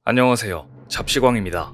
안녕하세요. 잡시광입니다.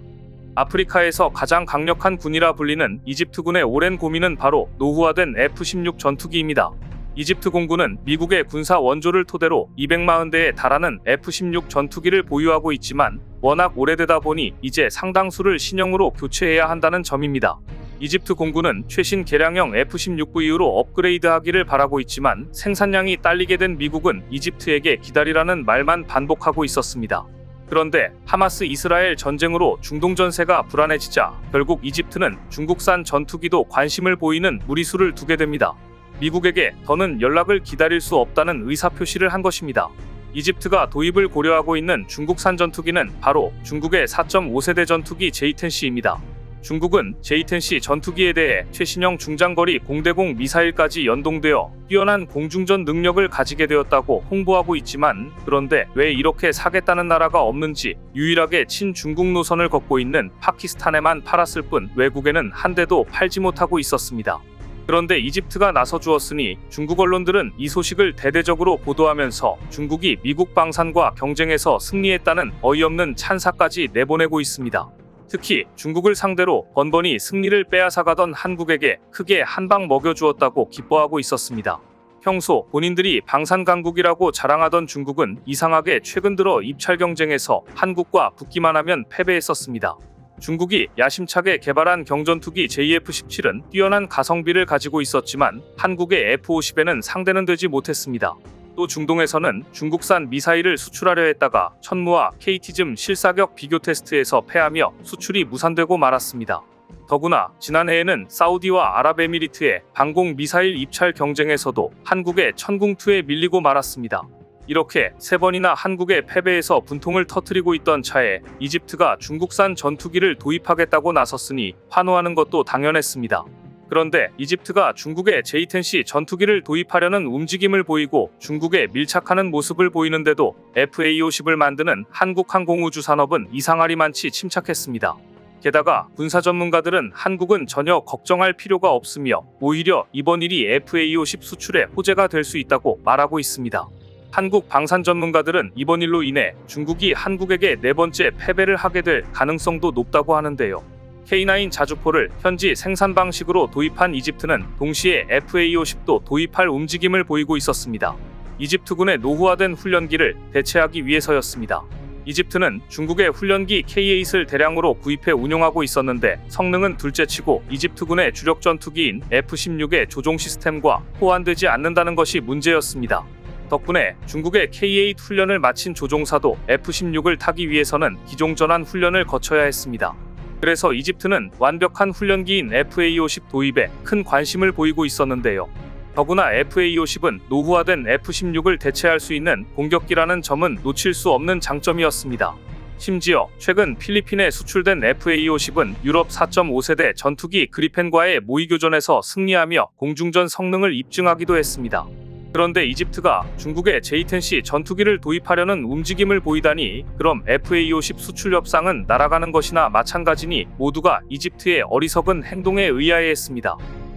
아프리카에서 가장 강력한 군이라 불리는 이집트군의 오랜 고민은 바로 노후화된 F-16 전투기입니다. 이집트 공군은 미국의 군사 원조를 토대로 240대에 달하는 F-16 전투기를 보유하고 있지만 워낙 오래되다 보니 이제 상당수를 신형으로 교체해야 한다는 점입니다. 이집트 공군은 최신 개량형 F-16V로 업그레이드하기를 바라고 있지만 생산량이 딸리게 된 미국은 이집트에게 기다리라는 말만 반복하고 있었습니다. 그런데 하마스 이스라엘 전쟁으로 중동 전세가 불안해지자 결국 이집트는 중국산 전투기도 관심을 보이는 무리수를 두게 됩니다. 미국에게 더는 연락을 기다릴 수 없다는 의사표시를 한 것입니다. 이집트가 도입을 고려하고 있는 중국산 전투기는 바로 중국의 4.5세대 전투기 J-10C입니다. 중국은 J-10C 전투기에 대해 최신형 중장거리 공대공 미사일까지 연동되어 뛰어난 공중전 능력을 가지게 되었다고 홍보하고 있지만, 그런데 왜 이렇게 사겠다는 나라가 없는지 유일하게 친중국 노선을 걷고 있는 파키스탄에만 팔았을 뿐 외국에는 한 대도 팔지 못하고 있었습니다. 그런데 이집트가 나서주었으니 중국 언론들은 이 소식을 대대적으로 보도하면서 중국이 미국 방산과 경쟁에서 승리했다는 어이없는 찬사까지 내보내고 있습니다. 특히 중국을 상대로 번번이 승리를 빼앗아가던 한국에게 크게 한방 먹여주었다고 기뻐하고 있었습니다. 평소 본인들이 방산강국이라고 자랑하던 중국은 이상하게 최근 들어 입찰 경쟁에서 한국과 붙기만 하면 패배했었습니다. 중국이 야심차게 개발한 경전투기 JF-17은 뛰어난 가성비를 가지고 있었지만 한국의 F-50에는 상대는 되지 못했습니다. 또 중동에서는 중국산 미사일을 수출하려 했다가 천무와 KT즘 실사격 비교 테스트에서 패하며 수출이 무산되고 말았습니다. 더구나 지난해에는 사우디와 아랍에미리트의 방공 미사일 입찰 경쟁에서도 한국의 천궁2에 밀리고 말았습니다. 이렇게 3번이나 한국의 패배에서 분통을 터뜨리고 있던 차에 이집트가 중국산 전투기를 도입하겠다고 나섰으니 환호하는 것도 당연했습니다. 그런데 이집트가 중국의 J-10C 전투기를 도입하려는 움직임을 보이고 중국에 밀착하는 모습을 보이는데도 FA-50을 만드는 한국항공우주산업은 이상하리만치 침착했습니다. 게다가 군사 전문가들은 한국은 전혀 걱정할 필요가 없으며 오히려 이번 일이 FA-50 수출에 호재가 될 수 있다고 말하고 있습니다. 한국 방산 전문가들은 이번 일로 인해 중국이 한국에게 4번째 패배를 하게 될 가능성도 높다고 하는데요. K9 자주포를 현지 생산 방식으로 도입한 이집트는 동시에 FA-50도 도입할 움직임을 보이고 있었습니다. 이집트군의 노후화된 훈련기를 대체하기 위해서였습니다. 이집트는 중국의 훈련기 K8을 대량으로 구입해 운용하고 있었는데 성능은 둘째치고 이집트군의 주력 전투기인 F-16의 조종 시스템과 호환되지 않는다는 것이 문제였습니다. 덕분에 중국의 K8 훈련을 마친 조종사도 F-16을 타기 위해서는 기종전환 훈련을 거쳐야 했습니다. 그래서 이집트는 완벽한 훈련기인 FA-50 도입에 큰 관심을 보이고 있었는데요. 더구나 FA-50은 노후화된 F-16을 대체할 수 있는 공격기라는 점은 놓칠 수 없는 장점이었습니다. 심지어 최근 필리핀에 수출된 FA-50은 유럽 4.5세대 전투기 그리펜과의 모의교전에서 승리하며 공중전 성능을 입증하기도 했습니다. 그런데 이집트가 중국의 J-10C 전투기를 도입하려는 움직임을 보이다니 그럼 FA-50 수출 협상은 날아가는 것이나 마찬가지니 모두가 이집트의 어리석은 행동에 의아해했습니다.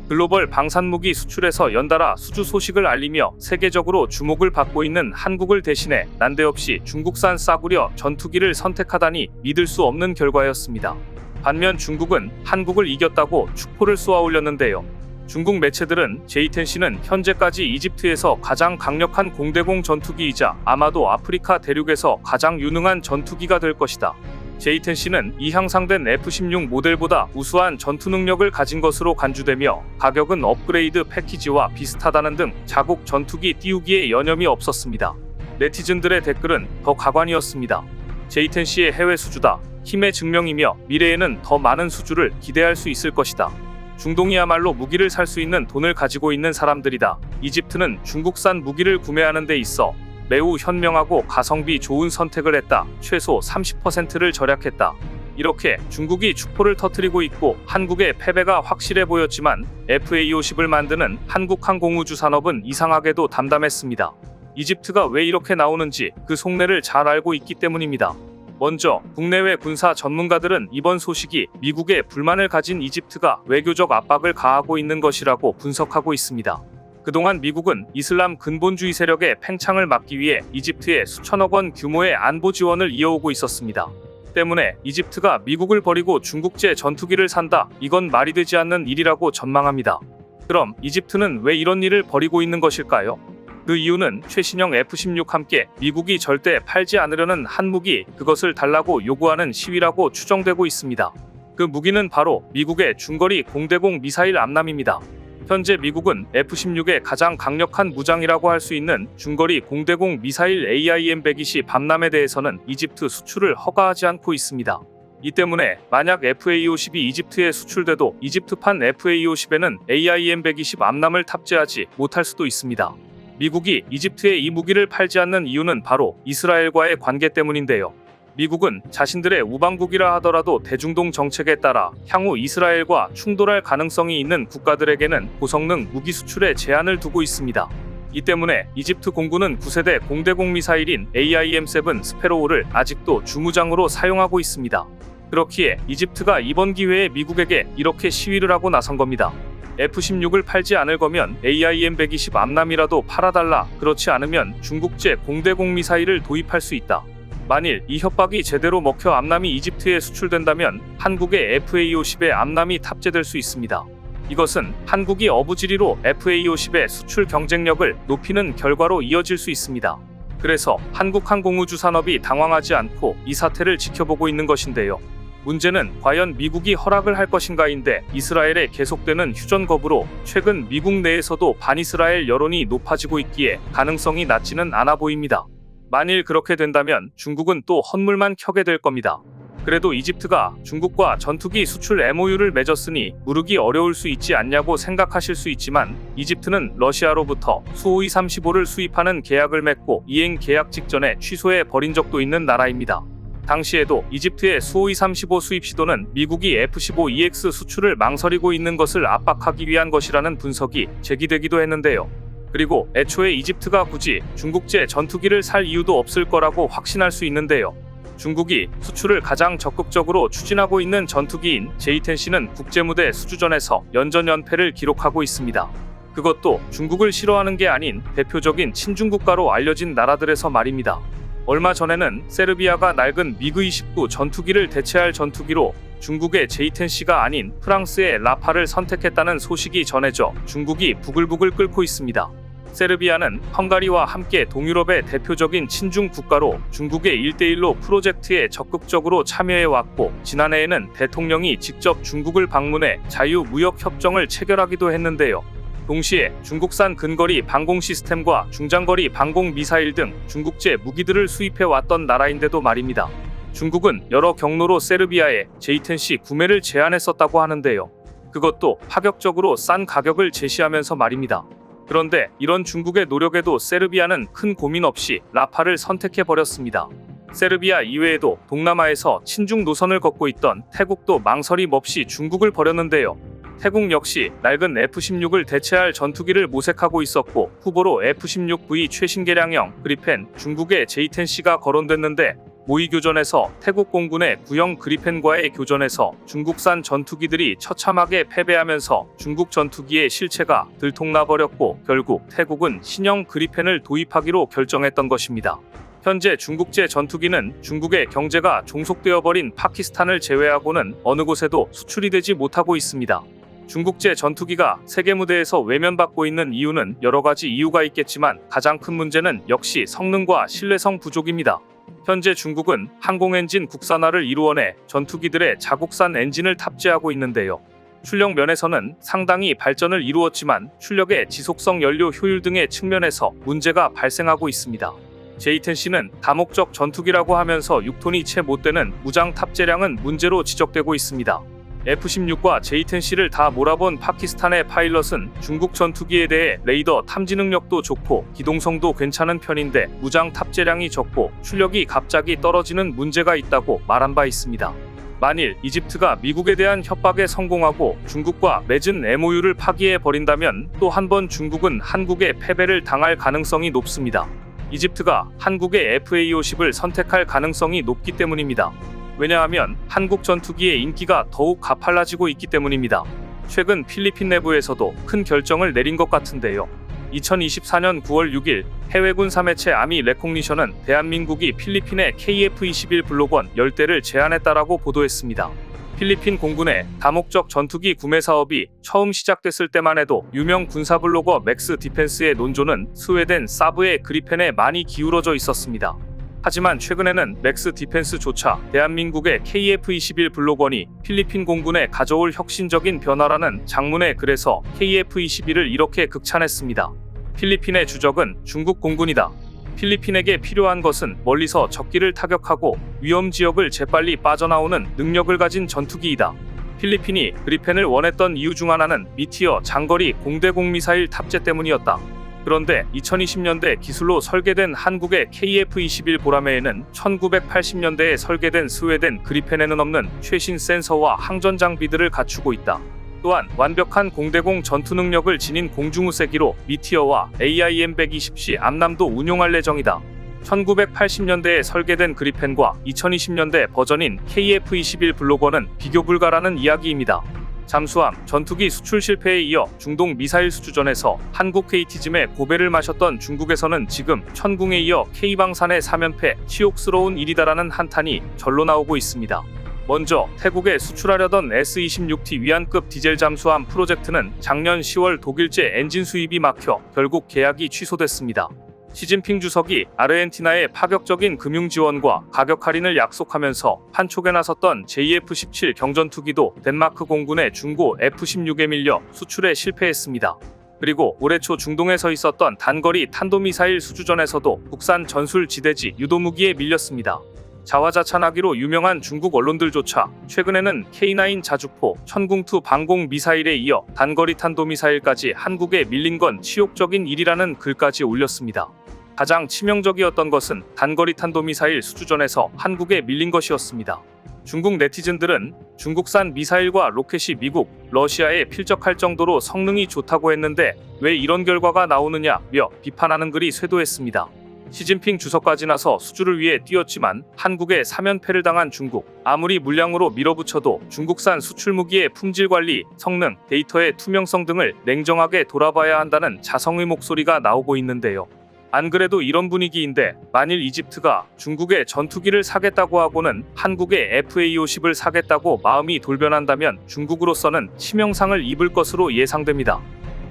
글로벌 방산무기 수출에서 연달아 수주 소식을 알리며 세계적으로 주목을 받고 있는 한국을 대신해 난데없이 중국산 싸구려 전투기를 선택하다니 믿을 수 없는 결과였습니다. 반면 중국은 한국을 이겼다고 축포를 쏘아 올렸는데요. 중국 매체들은 J-10C는 현재까지 이집트에서 가장 강력한 공대공 전투기이자 아마도 아프리카 대륙에서 가장 유능한 전투기가 될 것이다. J-10C는 이 향상된 F-16 모델보다 우수한 전투 능력을 가진 것으로 간주되며 가격은 업그레이드 패키지와 비슷하다는 등 자국 전투기 띄우기에 여념이 없었습니다. 네티즌들의 댓글은 더 가관이었습니다. J-10C의 해외 수주다. 힘의 증명이며 미래에는 더 많은 수주를 기대할 수 있을 것이다. 중동이야말로 무기를 살 수 있는 돈을 가지고 있는 사람들이다. 이집트는 중국산 무기를 구매하는 데 있어 매우 현명하고 가성비 좋은 선택을 했다. 최소 30%를 절약했다. 이렇게 중국이 축포를 터뜨리고 있고 한국의 패배가 확실해 보였지만 FA-50을 만드는 한국항공우주산업은 이상하게도 담담했습니다. 이집트가 왜 이렇게 나오는지 그 속내를 잘 알고 있기 때문입니다. 먼저 국내외 군사 전문가들은 이번 소식이 미국에 불만을 가진 이집트가 외교적 압박을 가하고 있는 것이라고 분석하고 있습니다. 그동안 미국은 이슬람 근본주의 세력의 팽창을 막기 위해 이집트에 수천억 원 규모의 안보 지원을 이어오고 있었습니다. 때문에 이집트가 미국을 버리고 중국제 전투기를 산다. 이건 말이 되지 않는 일이라고 전망합니다. 그럼 이집트는 왜 이런 일을 벌이고 있는 것일까요? 그 이유는 최신형 F-16 함께 미국이 절대 팔지 않으려는 한 무기, 그것을 달라고 요구하는 시위라고 추정되고 있습니다. 그 무기는 바로 미국의 중거리 공대공 미사일 암람입니다. 현재 미국은 F-16의 가장 강력한 무장이라고 할 수 있는 중거리 공대공 미사일 AIM-120 암람에 대해서는 이집트 수출을 허가하지 않고 있습니다. 이 때문에 만약 FA-50이 이집트에 수출돼도 이집트판 FA-50에는 AIM-120 암람을 탑재하지 못할 수도 있습니다. 미국이 이집트에 이 무기를 팔지 않는 이유는 바로 이스라엘과의 관계 때문인데요. 미국은 자신들의 우방국이라 하더라도 대중동 정책에 따라 향후 이스라엘과 충돌할 가능성이 있는 국가들에게는 고성능 무기 수출에 제한을 두고 있습니다. 이 때문에 이집트 공군은 9세대 공대공 미사일인 AIM-7 스페로우를 아직도 주무장으로 사용하고 있습니다. 그렇기에 이집트가 이번 기회에 미국에게 이렇게 시위를 하고 나선 겁니다. F-16을 팔지 않을 거면 AIM-120 암람이라도 팔아달라. 그렇지 않으면 중국제 공대공 미사일을 도입할 수 있다. 만일 이 협박이 제대로 먹혀 암람이 이집트에 수출된다면 한국의 FA-50에 암람이 탑재될 수 있습니다. 이것은 한국이 어부지리로 FA-50의 수출 경쟁력을 높이는 결과로 이어질 수 있습니다. 그래서 한국항공우주 산업이 당황하지 않고 이 사태를 지켜보고 있는 것인데요. 문제는 과연 미국이 허락을 할 것인가인데 이스라엘의 계속되는 휴전 거부로 최근 미국 내에서도 반이스라엘 여론이 높아지고 있기에 가능성이 낮지는 않아 보입니다. 만일 그렇게 된다면 중국은 또 헛물만 켜게 될 겁니다. 그래도 이집트가 중국과 전투기 수출 MOU를 맺었으니 무르기 어려울 수 있지 않냐고 생각하실 수 있지만 이집트는 러시아로부터 수호이 35를 수입하는 계약을 맺고 이행 계약 직전에 취소해 버린 적도 있는 나라입니다. 당시에도 이집트의 수호이 35 수입 시도는 미국이 F-15EX 수출을 망설이고 있는 것을 압박하기 위한 것이라는 분석이 제기되기도 했는데요. 그리고 애초에 이집트가 굳이 중국제 전투기를 살 이유도 없을 거라고 확신할 수 있는데요. 중국이 수출을 가장 적극적으로 추진하고 있는 전투기인 J-10C는 국제무대 수주전에서 연전연패를 기록하고 있습니다. 그것도 중국을 싫어하는 게 아닌 대표적인 친중국가로 알려진 나라들에서 말입니다. 얼마 전에는 세르비아가 낡은 미그-29 전투기를 대체할 전투기로 중국의 J-10C가 아닌 프랑스의 라파를 선택했다는 소식이 전해져 중국이 부글부글 끓고 있습니다. 세르비아는 헝가리와 함께 동유럽의 대표적인 친중 국가로 중국의 1대1로 프로젝트에 적극적으로 참여해왔고 지난해에는 대통령이 직접 중국을 방문해 자유무역협정을 체결하기도 했는데요. 동시에 중국산 근거리 방공 시스템과 중장거리 방공 미사일 등 중국제 무기들을 수입해왔던 나라인데도 말입니다. 중국은 여러 경로로 세르비아에 J-10C 구매를 제안했었다고 하는데요. 그것도 파격적으로 싼 가격을 제시하면서 말입니다. 그런데 이런 중국의 노력에도 세르비아는 큰 고민 없이 라파를 선택해버렸습니다. 세르비아 이외에도 동남아에서 친중 노선을 걷고 있던 태국도 망설임 없이 중국을 버렸는데요. 태국 역시 낡은 F-16을 대체할 전투기를 모색하고 있었고 후보로 F-16V 최신 개량형 그리펜, 중국의 J-10C가 거론됐는데 모의 교전에서 태국 공군의 구형 그리펜과의 교전에서 중국산 전투기들이 처참하게 패배하면서 중국 전투기의 실체가 들통나버렸고 결국 태국은 신형 그리펜을 도입하기로 결정했던 것입니다. 현재 중국제 전투기는 중국의 경제가 종속되어버린 파키스탄을 제외하고는 어느 곳에도 수출이 되지 못하고 있습니다. 중국제 전투기가 세계 무대에서 외면받고 있는 이유는 여러 가지 이유가 있겠지만 가장 큰 문제는 역시 성능과 신뢰성 부족입니다. 현재 중국은 항공엔진 국산화를 이루어내 전투기들의 자국산 엔진을 탑재하고 있는데요. 출력 면에서는 상당히 발전을 이루었지만 출력의 지속성, 연료 효율 등의 측면에서 문제가 발생하고 있습니다. J-10C는 다목적 전투기라고 하면서 6톤이 채 못 되는 무장 탑재량은 문제로 지적되고 있습니다. F-16과 J-10C를 다 몰아본 파키스탄의 파일럿은 중국 전투기에 대해 레이더 탐지 능력도 좋고 기동성도 괜찮은 편인데 무장 탑재량이 적고 출력이 갑자기 떨어지는 문제가 있다고 말한 바 있습니다. 만일 이집트가 미국에 대한 협박에 성공하고 중국과 맺은 MOU를 파기해버린다면 또 한 번 중국은 한국의 패배를 당할 가능성이 높습니다. 이집트가 한국의 FA-50을 선택할 가능성이 높기 때문입니다. 왜냐하면 한국 전투기의 인기가 더욱 가팔라지고 있기 때문입니다. 최근 필리핀 내부에서도 큰 결정을 내린 것 같은데요. 2024년 9월 6일 해외군 3회체 아미 레코그니션은 대한민국이 필리핀에 KF-21 블록원 10대를 제안했다라고 보도했습니다. 필리핀 공군의 다목적 전투기 구매 사업이 처음 시작됐을 때만 해도 유명 군사 블로거 맥스 디펜스의 논조는 스웨덴 사브의 그리펜에 많이 기울어져 있었습니다. 하지만 최근에는 맥스 디펜스조차 대한민국의 KF-21 블록원이 필리핀 공군에 가져올 혁신적인 변화라는 장문의 글에서 KF-21을 이렇게 극찬했습니다. 필리핀의 주적은 중국 공군이다. 필리핀에게 필요한 것은 멀리서 적기를 타격하고 위험 지역을 재빨리 빠져나오는 능력을 가진 전투기이다. 필리핀이 그리펜을 원했던 이유 중 하나는 미티어 장거리 공대공 미사일 탑재 때문이었다. 그런데 2020년대 기술로 설계된 한국의 KF-21 보라매에는 1980년대에 설계된 스웨덴 그리펜에는 없는 최신 센서와 항전 장비들을 갖추고 있다. 또한 완벽한 공대공 전투 능력을 지닌 공중우세기로 미티어와 AIM-120C 암람도 운용할 예정이다. 1980년대에 설계된 그리펜과 2020년대 버전인 KF-21 블록원은 비교 불가라는 이야기입니다. 잠수함, 전투기 수출 실패에 이어 중동 미사일 수주전에서 한국 KT즘에 고배를 마셨던 중국에서는 지금 천궁에 이어 K방산의 3연패, 치욕스러운 일이다라는 한탄이 절로 나오고 있습니다. 먼저 태국에 수출하려던 S-26T 위안급 디젤 잠수함 프로젝트는 작년 10월 독일제 엔진 수입이 막혀 결국 계약이 취소됐습니다. 시진핑 주석이 아르헨티나의 파격적인 금융 지원과 가격 할인을 약속하면서 판촉에 나섰던 JF-17 경전투기도 덴마크 공군의 중고 F-16에 밀려 수출에 실패했습니다. 그리고 올해 초 중동에서 있었던 단거리 탄도미사일 수주전에서도 국산 전술 지대지 유도무기에 밀렸습니다. 자화자찬하기로 유명한 중국 언론들조차 최근에는 K9 자주포, 천궁2 방공 미사일에 이어 단거리 탄도미사일까지 한국에 밀린 건 치욕적인 일이라는 글까지 올렸습니다. 가장 치명적이었던 것은 단거리 탄도미사일 수주전에서 한국에 밀린 것이었습니다. 중국 네티즌들은 중국산 미사일과 로켓이 미국, 러시아에 필적할 정도로 성능이 좋다고 했는데 왜 이런 결과가 나오느냐며 비판하는 글이 쇄도했습니다. 시진핑 주석까지 나서 수주를 위해 뛰었지만 한국에 3연패를 당한 중국, 아무리 물량으로 밀어붙여도 중국산 수출무기의 품질관리, 성능, 데이터의 투명성 등을 냉정하게 돌아봐야 한다는 자성의 목소리가 나오고 있는데요. 안 그래도 이런 분위기인데 만일 이집트가 중국의 전투기를 사겠다고 하고는 한국의 FA-50을 사겠다고 마음이 돌변한다면 중국으로서는 치명상을 입을 것으로 예상됩니다.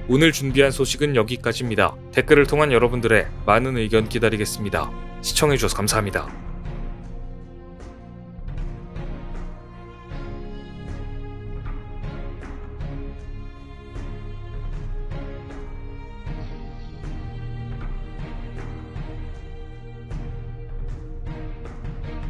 오늘 준비한 소식은 여기까지입니다. 댓글을 통한 여러분들의 많은 의견 기다리겠습니다. 시청해주셔서 감사합니다.